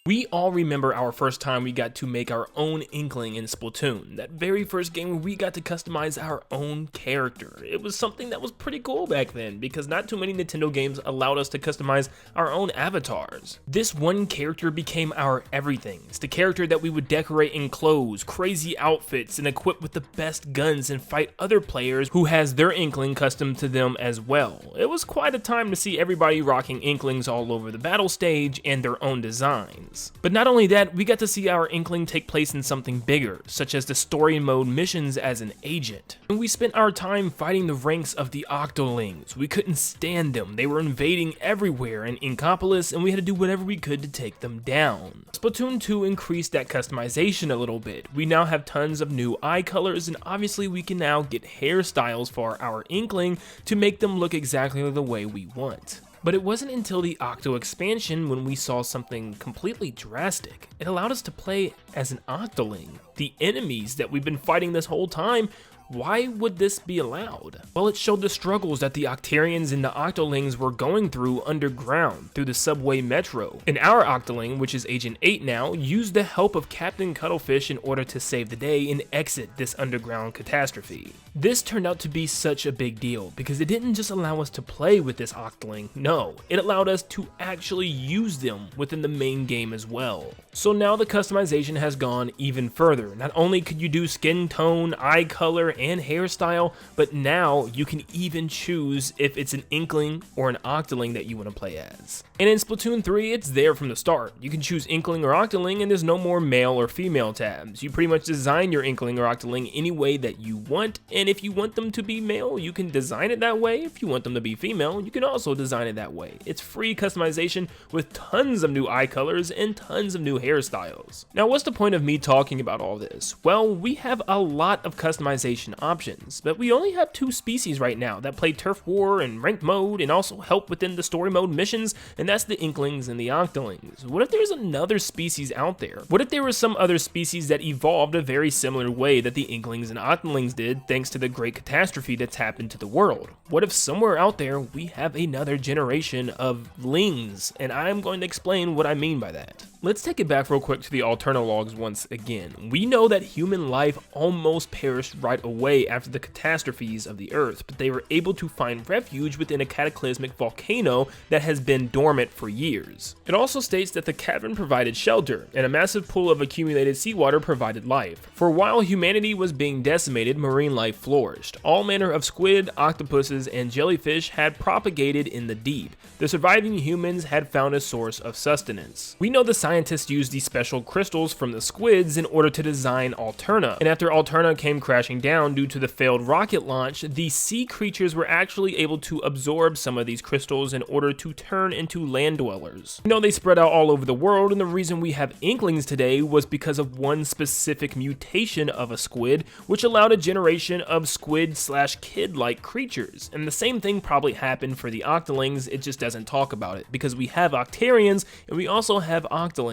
We all remember our first time we got to make our own Inkling in Splatoon, that very first game where we got to customize our own character. It was something that was pretty cool back then, because not too many Nintendo games allowed us to customize our own avatars. This one character became our everything. It's the character that we would decorate in clothes, crazy outfits, and equip with the best guns and fight other players who has their Inkling custom to them as well. It was quite a time to see everybody rocking Inklings all over the battle stage and their own designs. But not only that, we got to see our Inkling take place in something bigger, such as the story mode missions as an agent. And we spent our time fighting the ranks of the Octolings. We couldn't stand them, they were invading everywhere in Inkopolis, and we had to do whatever we could to take them down. Splatoon 2 increased that customization a little bit. We now have tons of new eye colors, and obviously we can now get hairstyles for our Inkling to make them look exactly the way we want. But it wasn't until the Octo expansion when we saw something completely drastic. It allowed us to play as an Octoling. The enemies that we've been fighting this whole time, why would this be allowed? Well, it showed the struggles that the Octarians and the Octolings were going through underground, through the subway metro. And our Octoling, which is Agent 8 now, used the help of Captain Cuttlefish in order to save the day and exit this underground catastrophe. This turned out to be such a big deal, because it didn't just allow us to play with this Octoling, no, it allowed us to actually use them within the main game as well. So now the customization has gone even further. Not only could you do skin tone, eye color, and hairstyle, but now you can even choose if it's an Inkling or an Octoling that you want to play as. And in Splatoon 3, it's there from the start. You can choose Inkling or Octoling, and there's no more male or female tabs. You pretty much design your Inkling or Octoling any way that you want, and if you want them to be male, you can design it that way. If you want them to be female, you can also design it that way. It's free customization with tons of new eye colors and tons of new hairstyles. Now, what's the point of me talking about all this? Well, we have a lot of customization options, but we only have 2 species right now that play turf war and ranked mode and also help within the story mode missions, and that's the Inklings and the Octolings. What if there's another species out there? What if there was some other species that evolved a very similar way that the Inklings and Octolings did thanks to the great catastrophe that's happened to the world? What if somewhere out there we have another generation of lings? And I'm going to explain what I mean by that. Let's take it back real quick to the Alternologues once again. We know that human life almost perished right away after the catastrophes of the Earth, but they were able to find refuge within a cataclysmic volcano that has been dormant for years. It also states that the cavern provided shelter, and a massive pool of accumulated seawater provided life. For a while humanity was being decimated, marine life flourished. All manner of squid, octopuses, and jellyfish had propagated in the deep. The surviving humans had found a source of sustenance. We know the scientists used these special crystals from the squids in order to design Alterna, and after Alterna came crashing down due to the failed rocket launch, the sea creatures were actually able to absorb some of these crystals in order to turn into land dwellers. You know, they spread out all over the world, and the reason we have Inklings today was because of one specific mutation of a squid, which allowed a generation of squid/kid-like creatures. And the same thing probably happened for the Octolings, it just doesn't talk about it, because we have Octarians, and we also have Octolings.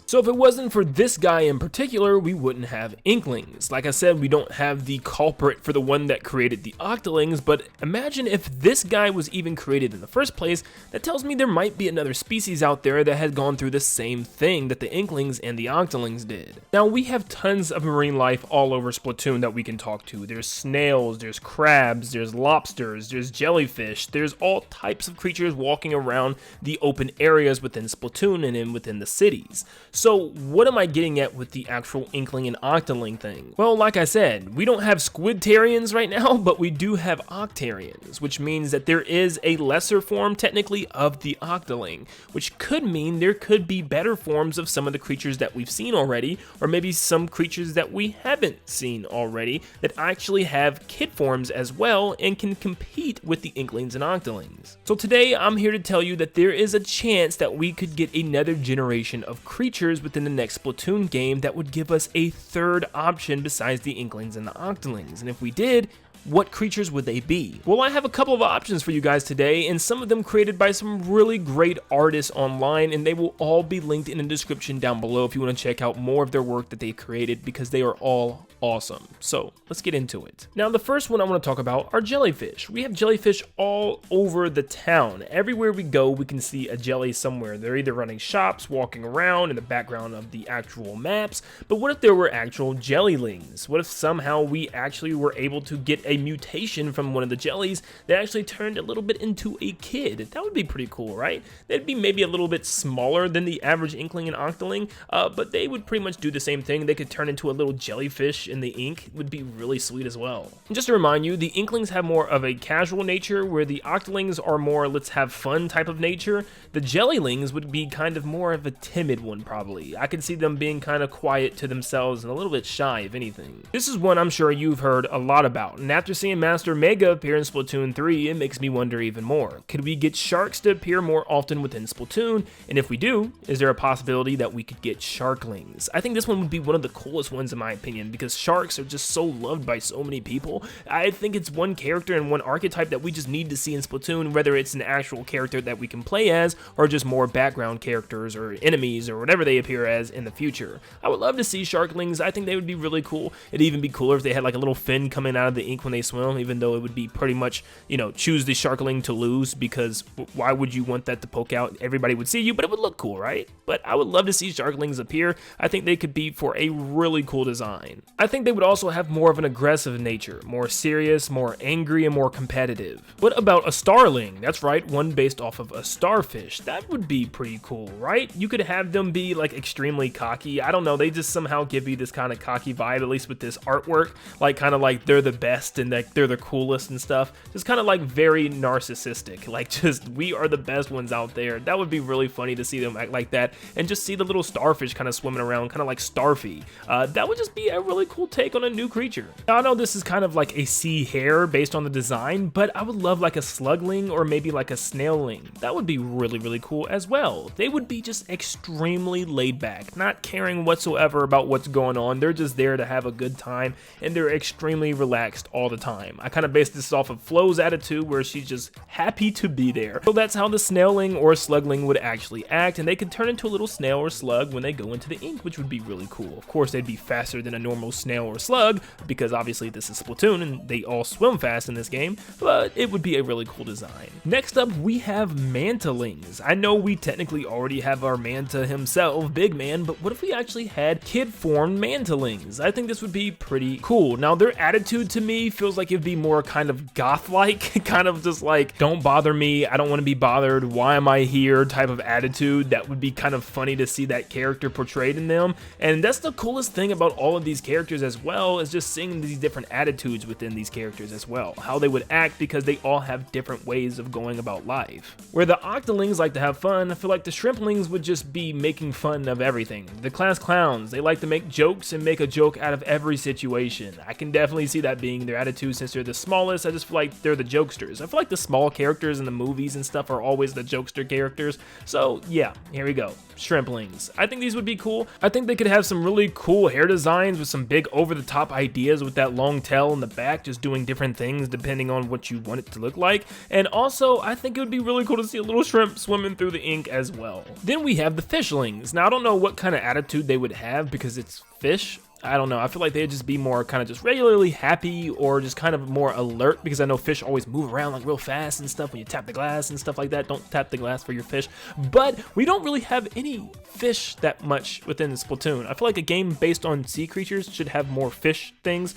So if it wasn't for this guy in particular, we wouldn't have Inklings. Like I said, we don't have the culprit for the one that created the Octolings, but imagine if this guy was even created in the first place. That tells me there might be another species out there that had gone through the same thing that the Inklings and the Octolings did. Now, we have tons of marine life all over Splatoon that we can talk to. There's snails, there's crabs, there's lobsters, there's jellyfish, there's all types of creatures walking around the open areas within Splatoon and within the cities. So what am I getting at with the actual Inkling and Octoling thing? Well, like I said, we don't have Squidtarians right now, but we do have Octarians, which means that there is a lesser form technically of the Octoling, which could mean there could be better forms of some of the creatures that we've seen already, or maybe some creatures that we haven't seen already that actually have kid forms as well and can compete with the Inklings and Octolings. So today I'm here to tell you that there is a chance that we could get another generation of creatures within the next Splatoon game that would give us a third option besides the Inklings and the Octolings, and if we did, what creatures would they be? Well, I have a couple of options for you guys today, and some of them created by some really great artists online, and they will all be linked in the description down below if you want to check out more of their work that they've created, because they are all awesome. So let's get into it. Now, the first one I want to talk about are jellyfish. We have jellyfish all over the town. Everywhere we go, we can see a jelly somewhere. They're either running shops, walking around in the background of the actual maps, but what if there were actual jellylings? What if somehow we actually were able to get a mutation from one of the jellies that actually turned a little bit into a kid? That would be pretty cool, right? They'd be maybe a little bit smaller than the average Inkling and Octoling, but they would pretty much do the same thing. They could turn into a little jellyfish in the ink. It would be really sweet as well. And just to remind you, the Inklings have more of a casual nature, where the Octolings are more let's have fun type of nature. The jellylings would be kind of more of a timid one, probably. I could see them being kind of quiet to themselves and a little bit shy, if anything. This is one I'm sure you've heard a lot about, and after seeing Master Mega appear in Splatoon 3, it makes me wonder even more. Could we get sharks to appear more often within Splatoon? And if we do, is there a possibility that we could get Sharklings? I think this one would be one of the coolest ones in my opinion, because sharks are just so loved by so many people. I think it's one character and one archetype that we just need to see in Splatoon, whether it's an actual character that we can play as, or just more background characters or enemies or whatever they appear as in the future. I would love to see Sharklings. I think they would be really cool. It'd even be cooler if they had like a little fin coming out of the ink when they swim, even though it would be pretty much, you know, choose the Sharkling to lose, because why would you want that to poke out? Everybody would see you, but it would look cool, right? But I would love to see Sharklings appear. I think they could be for a really cool design. I think they would also have more of an aggressive nature, more serious, more angry, and more competitive. What about a Starling? That's right, one based off of a starfish. That would be pretty cool, right? You could have them be like extremely cocky. I don't know, they just somehow give you this kind of cocky vibe, at least with this artwork, like kind of like they're the best and like they're the coolest and stuff. Just kind of like very narcissistic, like just we are the best ones out there. That would be really funny to see them act like that, and just see the little starfish kind of swimming around, kind of like Starfy. That would just be a really cool take on a new creature. Now, I know this is kind of like a sea hare based on the design, but I would love like a slugling or maybe like a snailling. That would be really, really cool as well. They would be just extremely laid back, not caring whatsoever about what's going on. They're just there to have a good time, and they're extremely relaxed all the time. I kind of based this off of Flo's attitude, where she's just happy to be there. So that's how the snailling or slugling would actually act, and they could turn into a little snail or slug when they go into the ink, which would be really cool. Of course, they'd be faster than a normal snail or slug, because obviously this is Splatoon and they all swim fast in this game, but it would be a really cool design. Next up, we have Mantalings. I know we technically already have our Manta himself, Big Man, but what if we actually had kid-formed Mantalings? I think this would be pretty cool. Now, their attitude to me feels like it'd be more kind of goth-like, kind of just like, don't bother me, I don't want to be bothered, why am I here type of attitude. That would be kind of funny to see that character portrayed in them, and that's the coolest thing about all of these characters as well, is just seeing these different attitudes within these characters as well, how they would act, because they all have different ways of going about life. Where the Octolings like to have fun, I feel like the Shrimplings would just be making fun of everything. The class clowns, they like to make jokes and make a joke out of every situation. I can definitely see that being their attitude since they're the smallest. I just feel like they're the jokesters. I feel like the small characters in the movies and stuff are always the jokester characters. So yeah, here we go. Shrimplings. I think these would be cool. I think they could have some really cool hair designs with some big over-the-top ideas with that long tail in the back, just doing different things depending on what you want it to look like. And also, I think it would be really cool to see a little shrimp swimming through the ink as well. Then we have the Fishlings. Now, I don't know what kind of attitude they would have because it's fish. I don't know, I feel like they'd just be more kind of just regularly happy, or just kind of more alert, because I know fish always move around like real fast and stuff when you tap the glass and stuff like that. Don't tap the glass for your fish. But we don't really have any fish that much within Splatoon. I feel like a game based on sea creatures should have more fish things.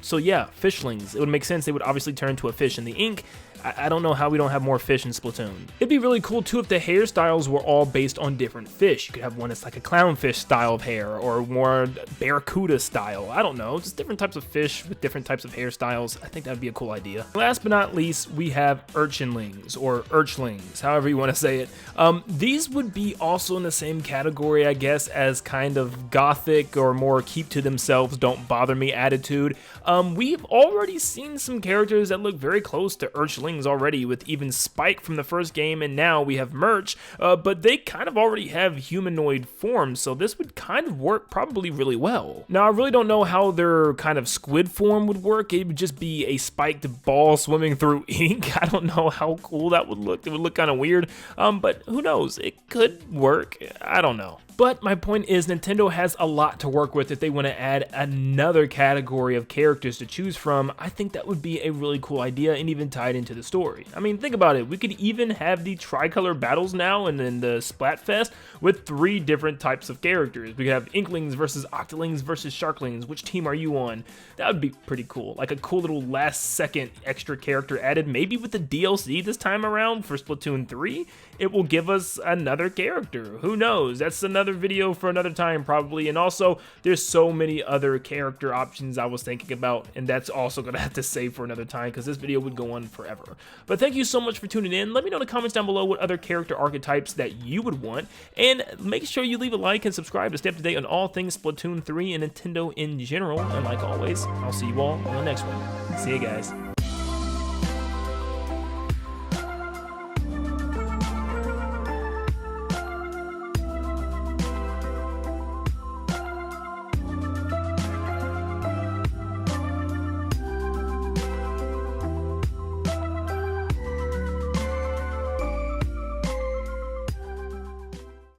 So yeah, Fishlings. It would make sense they would obviously turn into a fish in the ink. I don't know how we don't have more fish in Splatoon. It'd be really cool too if the hairstyles were all based on different fish. You could have one that's like a clownfish style of hair, or more barracuda style. I don't know, just different types of fish with different types of hairstyles. I think that'd be a cool idea. Last but not least, we have Urchinlings, or Urchlings, however you want to say it. These would be also in the same category, I guess, as kind of gothic or more keep to themselves, don't bother me attitude. We've already seen some characters that look very close to Urchlings already, with even Spike from the first game, and now we have Merch, but they kind of already have humanoid forms, so this would kind of work probably really well. cool. Now, I really don't know how their kind of squid form would work. It would just be a spiked ball swimming through ink. I don't know how cool that would look. It would look kind of weird, but who knows? It could work. I don't know. But my point is, Nintendo has a lot to work with if they want to add another category of characters to choose from. I think that would be a really cool idea and even tie it into the story. I mean, think about it. We could even have the tricolor battles now and then the Splatfest with 3 different types of characters. We could have Inklings versus Octolings versus Sharklings. Which team are you on? That would be pretty cool. Like a cool little last second extra character added, maybe with the DLC this time around for Splatoon 3. It will give us another character. Who knows? That's another video for another time probably. And also, there's so many other character options I was thinking about, and that's also gonna have to save for another time because this video would go on forever. But thank you so much for tuning in. Let me know in the comments down below what other character archetypes that you would want, and make sure you leave a like and subscribe to stay up to date on all things Splatoon 3 and Nintendo in general. And like always, I'll see you all on the next one. See you guys.